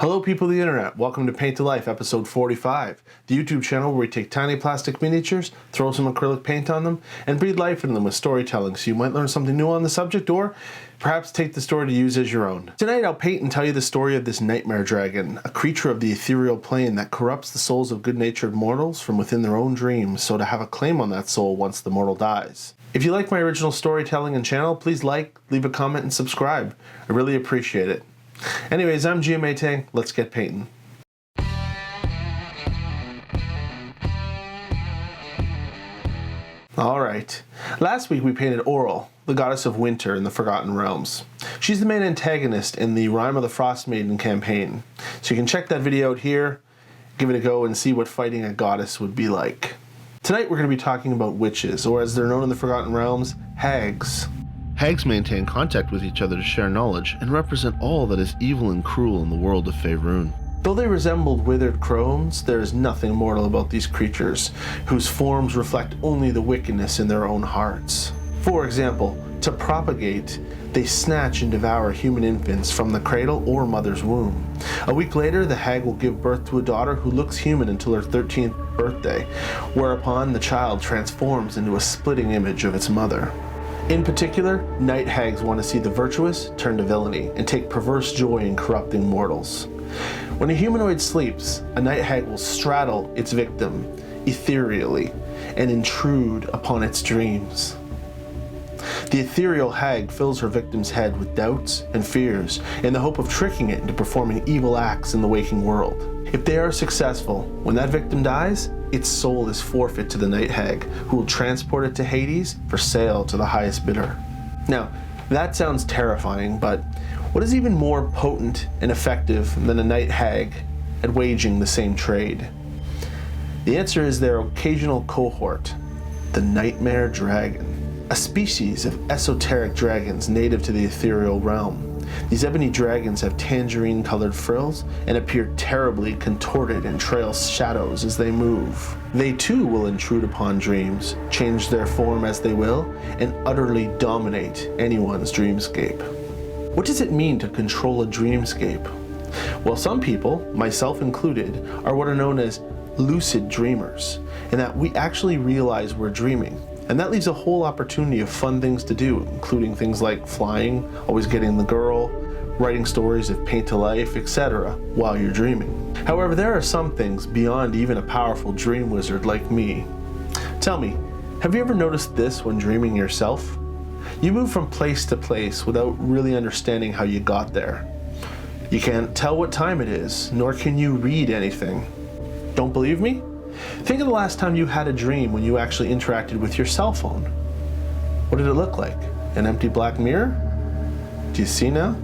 Hello people of the internet, welcome to Paint to Life episode 45, the YouTube channel where we take tiny plastic miniatures, throw some acrylic paint on them, and breathe life into them with storytelling so you might learn something new on the subject or perhaps take the story to use as your own. Tonight I'll paint and tell you the story of this nightmare dragon, a creature of the ethereal plane that corrupts the souls of good-natured mortals from within their own dreams so to have a claim on that soul once the mortal dies. If you like my original storytelling and channel, please like, leave a comment, and subscribe. I really appreciate it. Anyways, I'm GM Atank, let's get painting. Alright, last week we painted Oral, the goddess of winter in the Forgotten Realms. She's the main antagonist in the Rime of the Frost Maiden campaign, so you can check that video out here, give it a go and see what fighting a goddess would be like. Tonight we're going to be talking about witches, or as they're known in the Forgotten Realms, hags. Hags maintain contact with each other to share knowledge and represent all that is evil and cruel in the world of Faerun. Though they resembled withered crones, there is nothing mortal about these creatures, whose forms reflect only the wickedness in their own hearts. For example, to propagate, they snatch and devour human infants from the cradle or mother's womb. A week later, the hag will give birth to a daughter who looks human until her 13th birthday, whereupon the child transforms into a splitting image of its mother. In particular, night hags want to see the virtuous turn to villainy and take perverse joy in corrupting mortals. When a humanoid sleeps, a night hag will straddle its victim ethereally and intrude upon its dreams. The ethereal hag fills her victim's head with doubts and fears in the hope of tricking it into performing evil acts in the waking world. If they are successful, when that victim dies, its soul is forfeit to the night hag, who will transport it to Hades for sale to the highest bidder. Now, that sounds terrifying, but what is even more potent and effective than a night hag at waging the same trade? The answer is their occasional cohort, the Nightmare Dragon, a species of esoteric dragons native to the ethereal realm. These ebony dragons have tangerine-colored frills and appear terribly contorted and trail shadows as they move. They too will intrude upon dreams, change their form as they will, and utterly dominate anyone's dreamscape. What does it mean to control a dreamscape? Well, some people, myself included, are what are known as lucid dreamers, in that we actually realize we're dreaming. And that leaves a whole opportunity of fun things to do, including things like flying, always getting the girl, writing stories of paint to life, etc., while you're dreaming. However, there are some things beyond even a powerful dream wizard like me. Tell me, have you ever noticed this when dreaming yourself? You move from place to place without really understanding how you got there. You can't tell what time it is, nor can you read anything. Don't believe me? Think of the last time you had a dream when you actually interacted with your cell phone. What did it look like? An empty black mirror? Do you see now?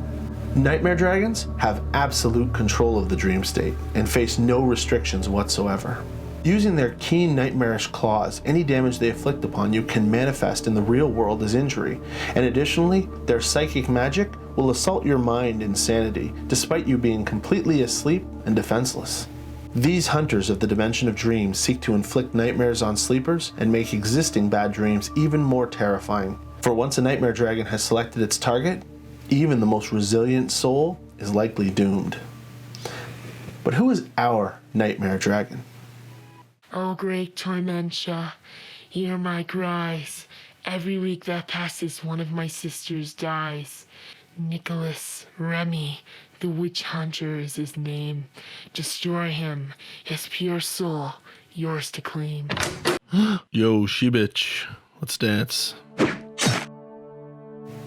Nightmare dragons have absolute control of the dream state and face no restrictions whatsoever. Using their keen nightmarish claws, any damage they inflict upon you can manifest in the real world as injury, and additionally, their psychic magic will assault your mind and sanity, despite you being completely asleep and defenseless. These hunters of the dimension of dreams seek to inflict nightmares on sleepers and make existing bad dreams even more terrifying. For once a nightmare dragon has selected its target, even the most resilient soul is likely doomed. But who is our nightmare dragon? Oh, great Tormentia, hear my cries. Every week that passes, one of my sisters dies. Nicholas, Remy, the witch hunter is his name. Destroy him, his pure soul, yours to claim. Yo, she-bitch, let's dance.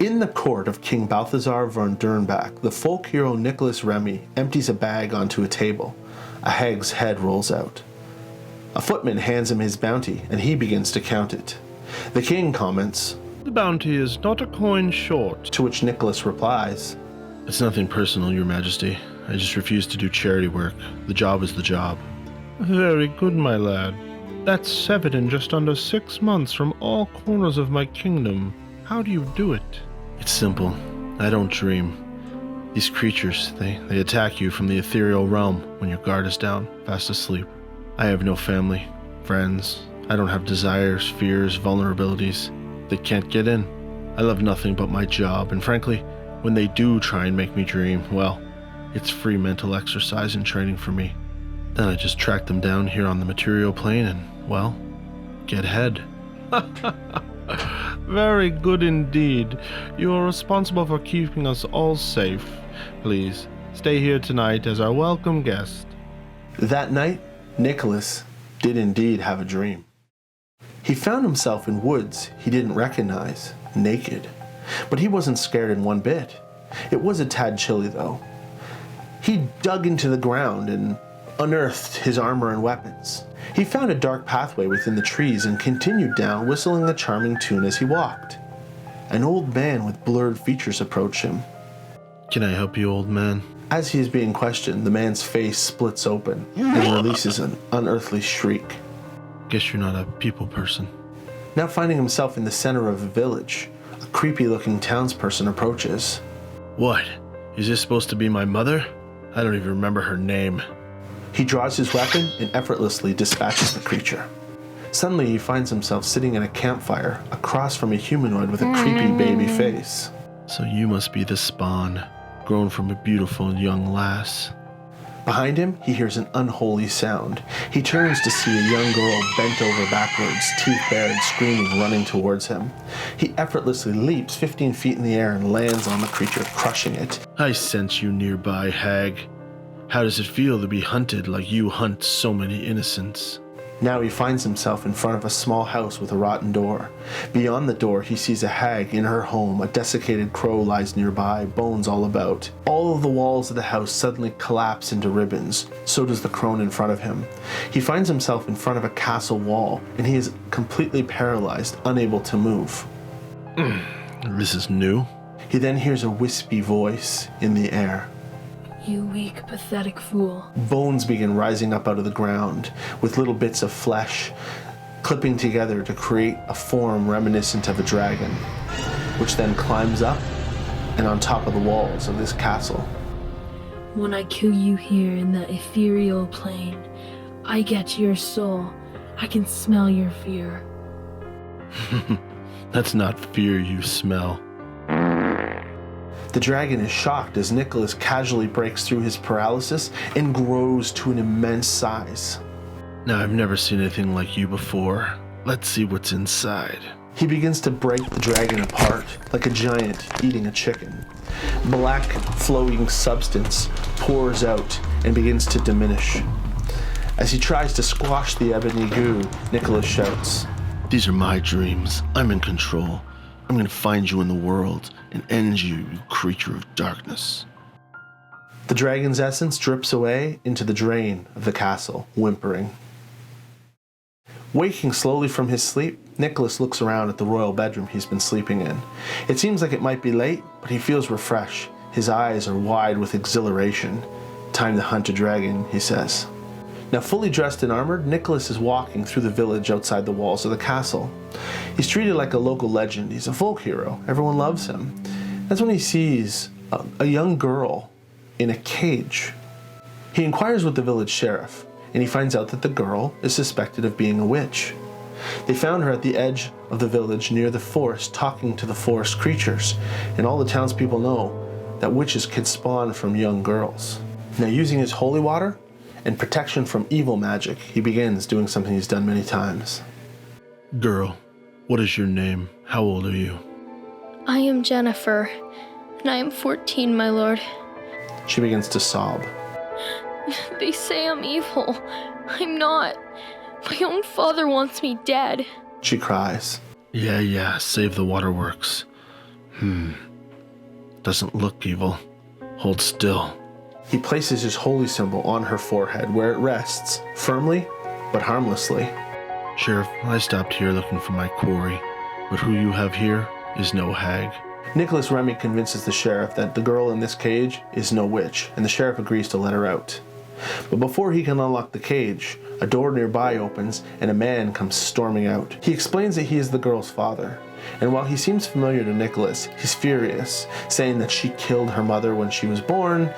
In the court of King Balthazar von Dernbach, the folk hero Nicholas Remy empties a bag onto a table. A hag's head rolls out. A footman hands him his bounty, and he begins to count it. The king comments, "The bounty is not a coin short." To which Nicholas replies, "It's nothing personal, Your Majesty. I just refuse to do charity work. The job is the job." "Very good, my lad. That's 7 in just under 6 months from all corners of my kingdom. How do you do it?" "It's simple. I don't dream. These creatures, they attack you from the ethereal realm when your guard is down, fast asleep. I have no family, friends. I don't have desires, fears, vulnerabilities. They can't get in. I love nothing but my job, and frankly, when they do try and make me dream, well, It's free mental exercise and training for me. Then I just track them down here on the material plane and, well, get head. Very good indeed. You are responsible for keeping us all safe. Please, stay here tonight as our welcome guest. That night, Nicholas did indeed have a dream. He found himself in woods he didn't recognize, naked. But he wasn't scared in one bit. It was a tad chilly, though. He dug into the ground and unearthed his armor and weapons. He found a dark pathway within the trees and continued down, whistling a charming tune as he walked. An old man with blurred features approached him. Can I help you, old man? As he is being questioned, the man's face splits open and releases an unearthly shriek. Guess you're not a people person. Now finding himself in the center of a village, a creepy-looking townsperson approaches. What? Is this supposed to be my mother? I don't even remember her name. He draws his weapon and effortlessly dispatches the creature. Suddenly he finds himself sitting at a campfire across from a humanoid with a creepy baby face. So you must be the spawn, grown from a beautiful young lass. Behind him, he hears an unholy sound. He turns to see a young girl bent over backwards, teeth bared, screaming, running towards him. He effortlessly leaps 15 feet in the air and lands on the creature, crushing it. I sense you nearby, hag. How does it feel to be hunted like you hunt so many innocents? Now he finds himself in front of a small house with a rotten door. Beyond the door, he sees a hag in her home. A desiccated crow lies nearby, bones all about. All of the walls of the house suddenly collapse into ribbons. So does the crone in front of him. He finds himself in front of a castle wall, and he is completely paralyzed, unable to move. This is new. He then hears a wispy voice in the air. You weak, pathetic fool. Bones begin rising up out of the ground, with little bits of flesh clipping together to create a form reminiscent of a dragon, which then climbs up and on top of the walls of this castle. When I kill you here in the ethereal plane, I get your soul. I can smell your fear. That's not fear you smell. The dragon is shocked as Nicholas casually breaks through his paralysis and grows to an immense size. Now, I've never seen anything like you before. Let's see what's inside. He begins to break the dragon apart like a giant eating a chicken. Black, flowing substance pours out and begins to diminish. As he tries to squash the ebony goo, Nicholas shouts, These are my dreams. I'm in control. I'm going to find you in the world and end you, you creature of darkness. The dragon's essence drips away into the drain of the castle, whimpering. Waking slowly from his sleep, Nicholas looks around at the royal bedroom he's been sleeping in. It seems like it might be late, but he feels refreshed. His eyes are wide with exhilaration. Time to hunt a dragon, he says. Now fully dressed and armored, Nicholas is walking through the village outside the walls of the castle. He's treated like a local legend. He's a folk hero. Everyone loves him. That's when he sees a young girl in a cage. He inquires with the village sheriff, and he finds out that the girl is suspected of being a witch. They found her at the edge of the village near the forest, talking to the forest creatures, and all the townspeople know that witches can spawn from young girls. Now, using his holy water and protection from evil magic, he begins doing something he's done many times. Girl, what is your name? How old are you? I am Jennifer, and I am 14, my lord. She begins to sob. They say I'm evil. I'm not. My own father wants me dead. She cries. Yeah, save the waterworks. Doesn't look evil. Hold still. He places his holy symbol on her forehead where it rests, firmly but harmlessly. Sheriff, I stopped here looking for my quarry, but who you have here is no hag. Nicholas Remy convinces the sheriff that the girl in this cage is no witch, and the sheriff agrees to let her out. But before he can unlock the cage, a door nearby opens and a man comes storming out. He explains that he is the girl's father, and while he seems familiar to Nicholas, he's furious, saying that she killed her mother when she was born,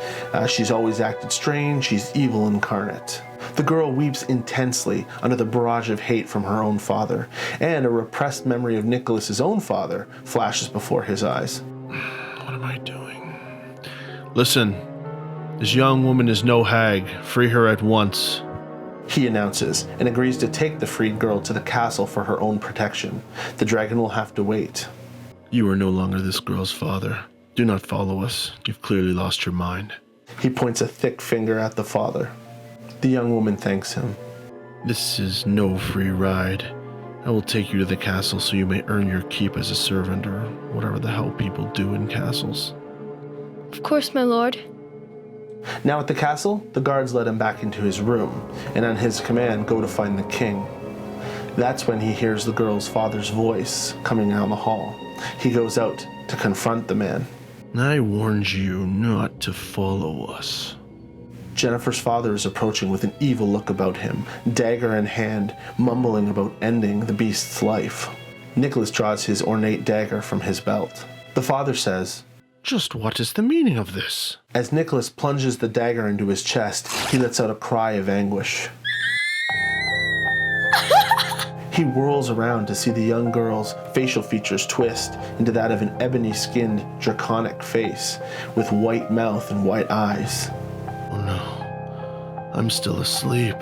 she's always acted strange, she's evil incarnate. The girl weeps intensely under the barrage of hate from her own father, and a repressed memory of Nicholas's own father flashes before his eyes. What am I doing? Listen, This young woman is no hag. Free her at once. He announces, and agrees to take the freed girl to the castle for her own protection. The dragon will have to wait. You are no longer this girl's father. Do not follow us. You've clearly lost your mind. He points a thick finger at the father. The young woman thanks him. This is no free ride. I will take you to the castle so you may earn your keep as a servant, or whatever the hell people do in castles. Of course, my lord. Now at the castle, the guards let him back into his room, and on his command go to find the king. That's when he hears the girl's father's voice coming down the hall. He goes out to confront the man. I warned you not to follow us. Jennifer's father is approaching with an evil look about him, dagger in hand, mumbling about ending the beast's life. Nicholas draws his ornate dagger from his belt. The father says, Just what is the meaning of this? As Nicholas plunges the dagger into his chest, he lets out a cry of anguish. He whirls around to see the young girl's facial features twist into that of an ebony-skinned, draconic face with white mouth and white eyes. Oh no, I'm still asleep.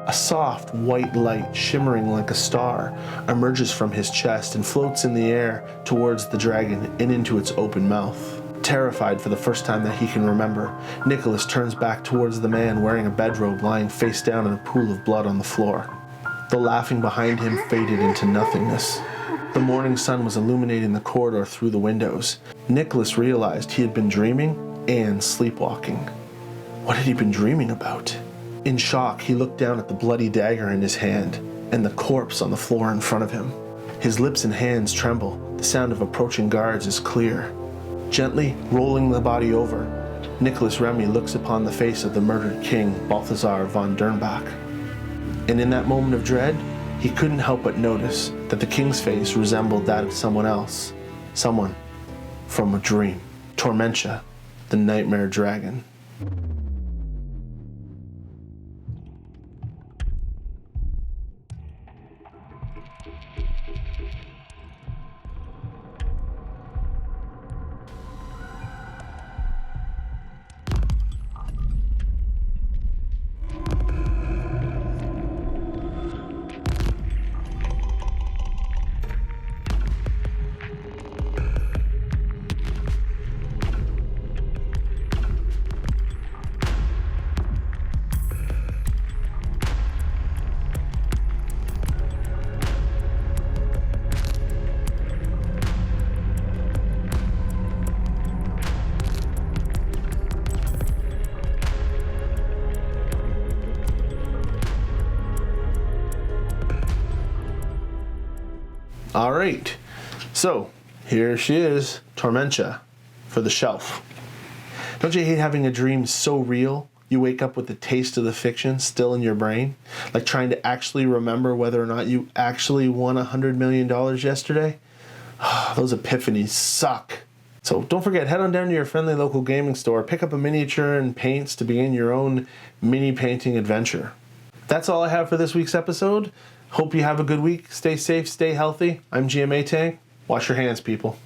A soft, white light, shimmering like a star, emerges from his chest and floats in the air towards the dragon and into its open mouth. Terrified for the first time that he can remember, Nicholas turns back towards the man wearing a bedrobe lying face down in a pool of blood on the floor. The laughing behind him faded into nothingness. The morning sun was illuminating the corridor through the windows. Nicholas realized he had been dreaming and sleepwalking. What had he been dreaming about? In shock, he looked down at the bloody dagger in his hand and the corpse on the floor in front of him. His lips and hands tremble. The sound of approaching guards is clear. Gently rolling the body over, Nicholas Remy looks upon the face of the murdered king, Balthazar von Dernbach. And in that moment of dread, he couldn't help but notice that the king's face resembled that of someone else. Someone from a dream. Tormentia, the Nightmare Dragon. All right, so here she is, Tormentia, for the shelf. Don't you hate having a dream so real you wake up with the taste of the fiction still in your brain? Like trying to actually remember whether or not you actually won $100 million yesterday? Those epiphanies suck. So don't forget, head on down to your friendly local gaming store, pick up a miniature and paints to begin your own mini painting adventure. That's all I have for this week's episode. Hope you have a good week. Stay safe, stay healthy. I'm GM Atank. Wash your hands, people.